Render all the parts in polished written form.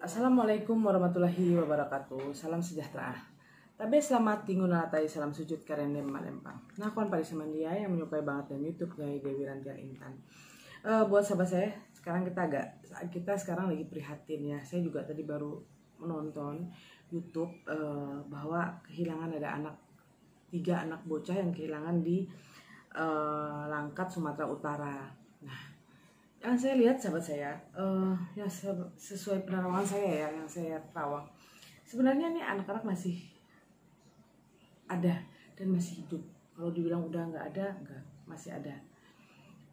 Assalamualaikum warahmatullahi wabarakatuh. Salam sejahtera. Tabe selamat tinggal natai salam sujud karendem malempang. Nah, kawan pada semandia yang menyukai banget dan YouTube gaya Dewi Rantian Intan. Buat sahabat saya, kita sekarang lagi prihatin ya. Saya juga tadi baru menonton YouTube bahwa kehilangan ada tiga anak bocah yang kehilangan di Langkat, Sumatera Utara. Nah, yang saya lihat sahabat saya, ya sesuai penerawangan saya ya, yang saya terawang, sebenarnya nih anak-anak masih ada dan masih hidup. Kalau dibilang udah nggak ada, nggak, masih ada.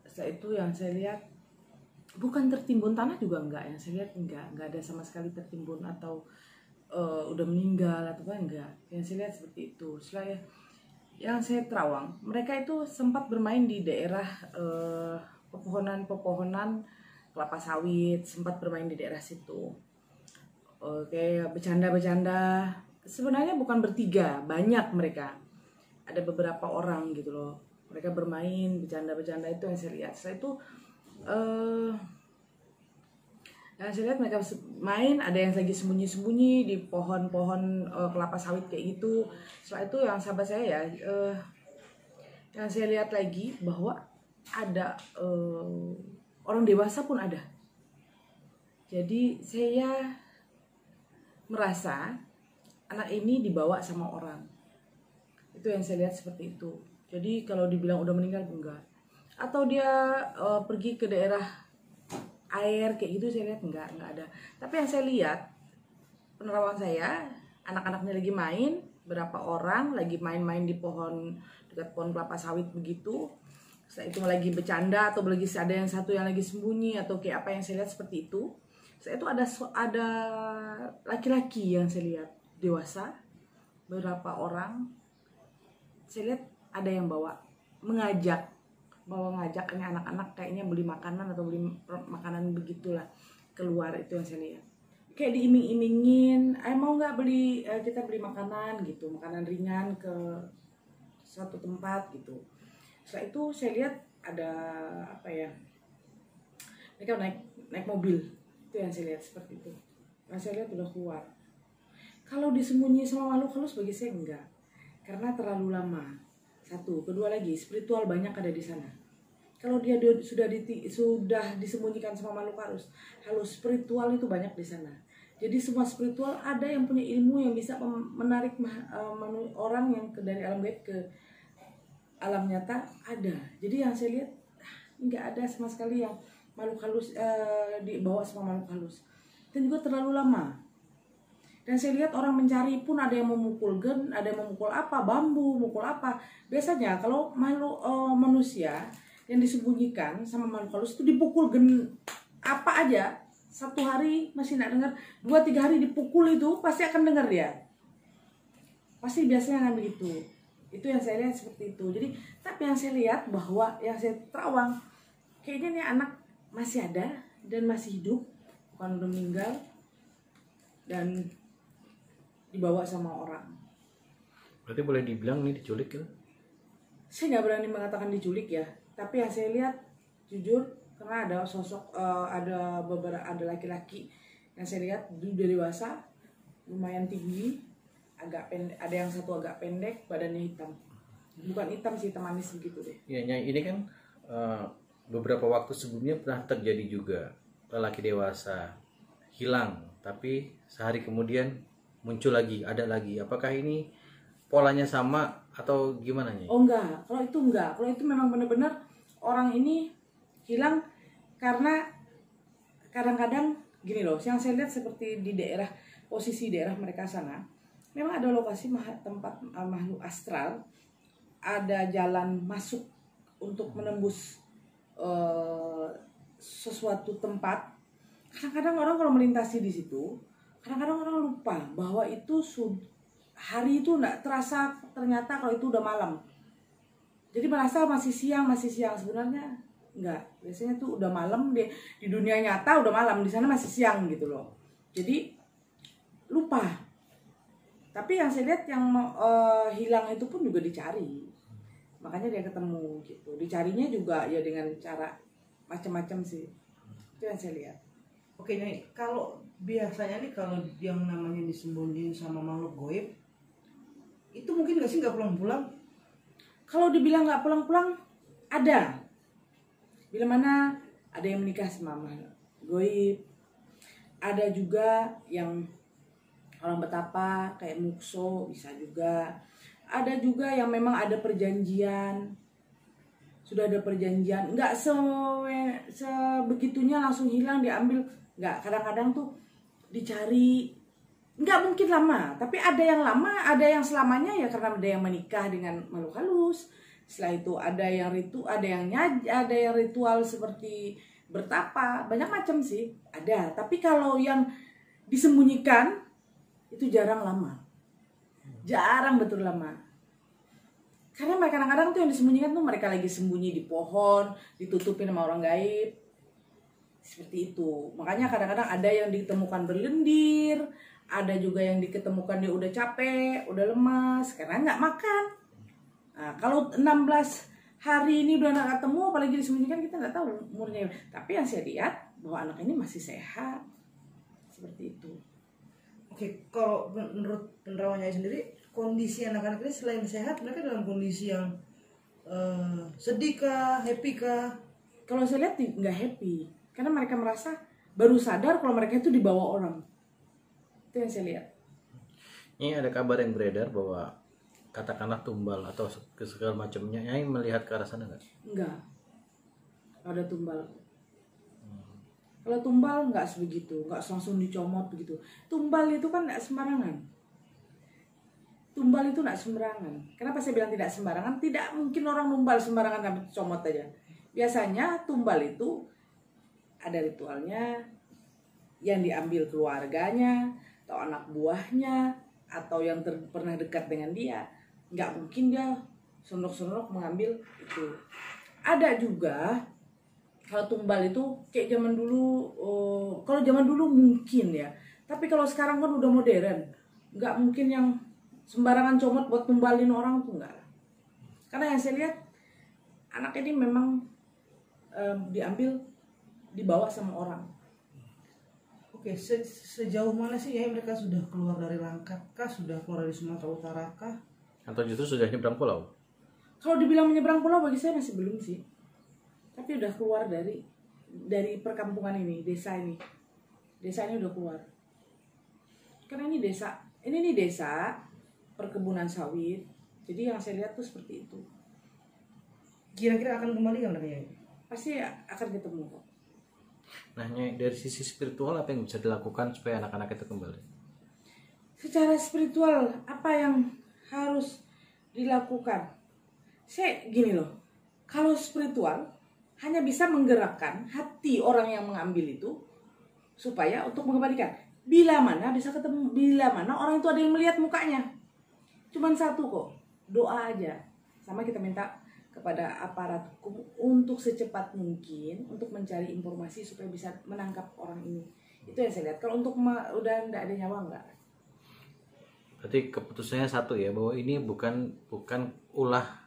Setelah itu yang saya lihat bukan tertimbun tanah juga enggak, yang saya lihat enggak ada sama sekali tertimbun atau udah meninggal atau apa, enggak. Yang saya lihat seperti itu. Setelah yang saya terawang, mereka itu sempat bermain di daerah pepohonan kelapa sawit, sempat bermain di daerah situ. Kayak bercanda-bercanda. Sebenarnya bukan bertiga, banyak mereka. Ada beberapa orang gitu loh. Mereka bermain, bercanda-bercanda, itu yang saya lihat. Setelah itu yang saya lihat mereka main, ada yang lagi sembunyi-sembunyi di pohon-pohon kelapa sawit kayak gitu. Setelah itu yang sahabat saya ya, yang saya lihat lagi bahwa ada orang dewasa pun ada. Jadi saya merasa anak ini dibawa sama orang. Itu yang saya lihat seperti itu. Jadi kalau dibilang udah meninggal enggak. Atau dia pergi ke daerah air kayak gitu, saya lihat enggak ada. Tapi yang saya lihat, penerawangan saya, anak-anaknya lagi main, berapa orang lagi main-main di pohon, dekat pohon kelapa sawit begitu. Setelah itu lagi bercanda atau lagi ada yang satu yang lagi sembunyi atau kayak apa, yang saya lihat seperti itu. Setelah itu ada laki-laki yang saya lihat dewasa, beberapa orang. Saya lihat ada yang ngajak ini anak-anak kayaknya beli makanan atau beli makanan begitulah keluar. Itu yang saya lihat. Kayak diiming-imingin, mau nggak kita beli makanan gitu, makanan ringan ke suatu tempat gitu. Setelah itu saya lihat ada apa ya, mereka naik mobil. Itu yang saya lihat seperti itu. Yang saya lihat udah keluar. Kalau disembunyi sama makhluk halus bagi saya enggak, karena terlalu lama. Satu, kedua lagi spiritual banyak ada di sana. Kalau dia sudah disembunyikan sama makhluk halus, spiritual itu banyak di sana. Jadi semua spiritual ada yang punya ilmu yang bisa menarik orang yang dari alam gaib ke alam nyata, ada. Jadi yang saya lihat nggak ada sama sekali yang makhluk halus dibawa sama makhluk halus. Dan juga terlalu lama. Dan saya lihat orang mencari pun ada yang memukul ada yang memukul apa, bambu, mukul apa. Biasanya kalau makhluk manusia yang disembunyikan sama makhluk halus itu dipukul apa aja, satu hari masih nggak dengar, 2-3 hari dipukul itu pasti akan dengar dia. Pasti biasanya kan begitu. Itu yang saya lihat seperti itu. Jadi, tapi yang saya lihat bahwa yang saya terawang, kayaknya nih anak masih ada dan masih hidup, bukan udah meninggal dan dibawa sama orang. Berarti boleh dibilang nih diculik kan? Saya nggak berani mengatakan diculik ya, tapi yang saya lihat jujur, karena ada sosok ada laki-laki yang saya lihat udah dewasa, lumayan tinggi, agak pendek, ada yang satu agak pendek, badannya hitam. Bukan hitam sih, hitam manis begitu deh. Ya, ini kan beberapa waktu sebelumnya pernah terjadi juga lelaki dewasa hilang, tapi sehari kemudian muncul lagi, ada lagi. Apakah ini polanya sama atau gimana nih? Oh enggak, kalau itu enggak. Kalau itu memang benar-benar orang ini hilang karena kadang-kadang gini loh, yang saya lihat seperti di posisi daerah mereka sana, memang ada lokasi tempat makhluk astral, ada jalan masuk untuk menembus sesuatu tempat. Kadang-kadang orang kalau melintasi di situ, kadang-kadang orang lupa bahwa itu hari itu enggak terasa, ternyata kalau itu udah malam. Jadi merasa masih siang sebenarnya enggak. Biasanya tuh udah malam di dunia nyata, udah malam, di sana masih siang gitu loh. Jadi lupa. Tapi yang saya lihat yang hilang itu pun juga dicari. Makanya dia ketemu gitu. Dicarinya juga ya dengan cara macam-macam sih. Itu yang saya lihat. Oke Nyai, kalau biasanya nih kalau yang namanya disembunyiin sama makhluk goib itu mungkin nggak sih nggak pulang-pulang? Kalau dibilang nggak pulang-pulang, ada. Bila mana ada yang menikah sama makhluk goib, ada juga yang orang betapa kayak mukso bisa juga. Ada juga yang memang ada perjanjian, sudah ada perjanjian, nggak sebegitunya langsung hilang diambil, nggak. Kadang-kadang tuh dicari, nggak mungkin lama, tapi ada yang lama, ada yang selamanya ya, karena ada yang menikah dengan makhluk halus. Setelah itu ada yang ada yang ritual seperti bertapa, banyak macam sih ada. Tapi kalau yang disembunyikan itu jarang lama, jarang betul lama. Karena mereka kadang-kadang tuh yang disembunyikan tuh mereka lagi sembunyi di pohon, ditutupin sama orang gaib. Seperti itu. Makanya kadang-kadang ada yang ditemukan berlendir, ada juga yang diketemukan dia udah capek, udah lemas karena nggak makan. Nah, kalau 16 hari ini udah nggak ketemu, apalagi disembunyikan, kita nggak tahu umurnya. Tapi yang saya lihat bahwa anak ini masih sehat. Seperti itu. Oke, kalau menurut penerawannya sendiri, kondisi anak-anak ini selain sehat, mereka dalam kondisi yang sedih kah, happy kah? Kalau saya lihat nggak happy, karena mereka merasa baru sadar kalau mereka itu dibawa orang. Itu yang saya lihat. Ini ada kabar yang beredar bahwa katakanlah tumbal atau segala macamnya, Nyai melihat ke arah sana nggak? Enggak. Ada tumbal. Kalau tumbal nggak sebegitu, nggak langsung dicomot begitu. Tumbal itu kan nggak sembarangan. Tumbal itu nggak sembarangan. Kenapa saya bilang tidak sembarangan? Tidak mungkin orang numbal sembarangan sampai comot aja. Biasanya tumbal itu ada ritualnya, yang diambil keluarganya, atau anak buahnya, atau yang pernah dekat dengan dia. Nggak mungkin dia sondok-sondok mengambil itu. Ada juga kalau tumbal itu kayak zaman dulu, kalau zaman dulu mungkin ya. Tapi kalau sekarang kan udah modern, nggak mungkin yang sembarangan comot buat tumbalin orang tuh nggak. Karena yang saya lihat anak ini memang diambil, dibawa sama orang. Oke, sejauh mana sih ya mereka sudah keluar dari Langkat kah, sudah keluar dari Sumatera Utara kah? Atau justru sudah nyebrang pulau? Kalau dibilang menyeberang pulau bagi saya masih belum sih. Tapi udah keluar dari perkampungan ini, desa ini. Desa ini udah keluar. Karena ini desa perkebunan sawit. Jadi yang saya lihat tuh seperti itu. Kira-kira akan kembali nggak mereka ya? Pasti akan ketemu kok. Nah, Nyai, dari sisi spiritual apa yang bisa dilakukan supaya anak-anak itu kembali? Secara spiritual apa yang harus dilakukan? Saya gini loh. Kalau spiritual hanya bisa menggerakkan hati orang yang mengambil itu supaya untuk mengembalikan. Bila mana bisa ketemu, bila mana orang itu ada yang melihat mukanya. Cuman satu kok, doa aja. Sama kita minta kepada aparat hukum untuk secepat mungkin untuk mencari informasi supaya bisa menangkap orang ini. Itu yang saya lihat. Kalau untuk udah enggak ada nyawa enggak. Berarti keputusannya satu ya, bahwa ini bukan ulah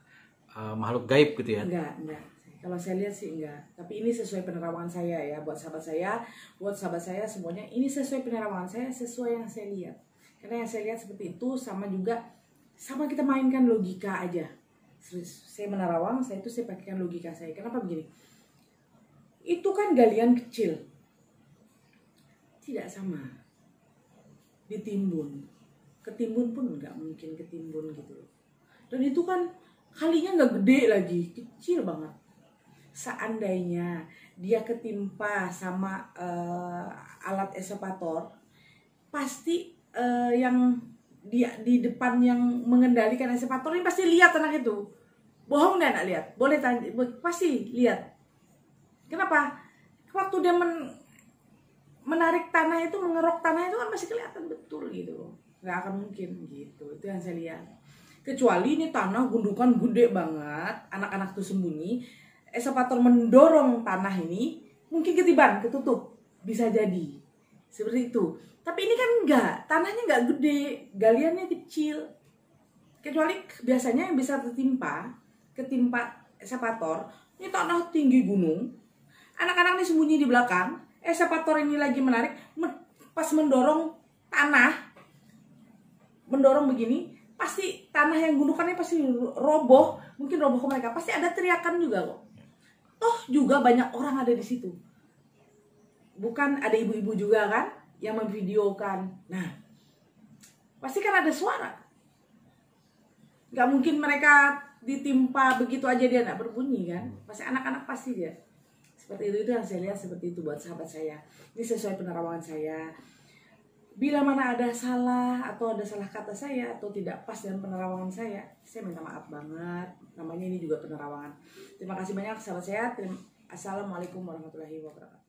makhluk gaib gitu ya? Enggak. Kalau saya lihat sih enggak. Tapi ini sesuai penerawangan saya ya, buat sahabat saya semuanya ini sesuai penerawangan saya, sesuai yang saya lihat. Karena yang saya lihat seperti itu, sama kita mainkan logika aja. Saya menerawang, saya pakaikan logika saya. Kenapa begini? Itu kan galian kecil. Tidak sama. Ditimbun. Ketimbun pun nggak mungkin ketimbun gitu. Dan itu kan kalinya nggak gede lagi, kecil banget. Seandainya dia ketimpa sama alat eskapator, pasti yang di depan yang mengendalikan eskapator ini pasti lihat anak itu. Bohong dia nggak lihat? Boleh tanya, pasti lihat. Kenapa? Waktu dia menarik tanah itu, mengerok tanah itu kan masih kelihatan betul gitu. Nggak akan mungkin gitu. Itu yang saya lihat. Kecuali ini tanah gundukan gede banget, anak-anak tuh sembunyi, eskapator mendorong tanah ini, mungkin ketiban, ketutup, bisa jadi seperti itu. Tapi ini kan enggak, tanahnya enggak gede, galiannya kecil. Kecuali biasanya yang bisa ketimpa eskapator, ini tanah tinggi gunung, anak-anak ini sembunyi di belakang, eskavator ini lagi menarik, pas mendorong tanah, mendorong begini, pasti tanah yang gundukannya pasti roboh, mungkin roboh ke mereka, pasti ada teriakan juga kok. Toh juga banyak orang ada di situ. Bukan ada ibu-ibu juga kan yang memvideokan. Nah, pasti kan ada suara. Gak mungkin mereka ditimpa begitu aja dia nggak berbunyi kan. Pasti anak-anak pasti dia. Seperti itu yang saya lihat, seperti itu buat sahabat saya. Ini sesuai penerawangan saya. Bila mana ada salah atau ada salah kata saya atau tidak pas dengan penerawangan saya minta maaf banget. Namanya ini juga penerawangan. Terima kasih banyak sahabat saya. Assalamualaikum warahmatullahi wabarakatuh.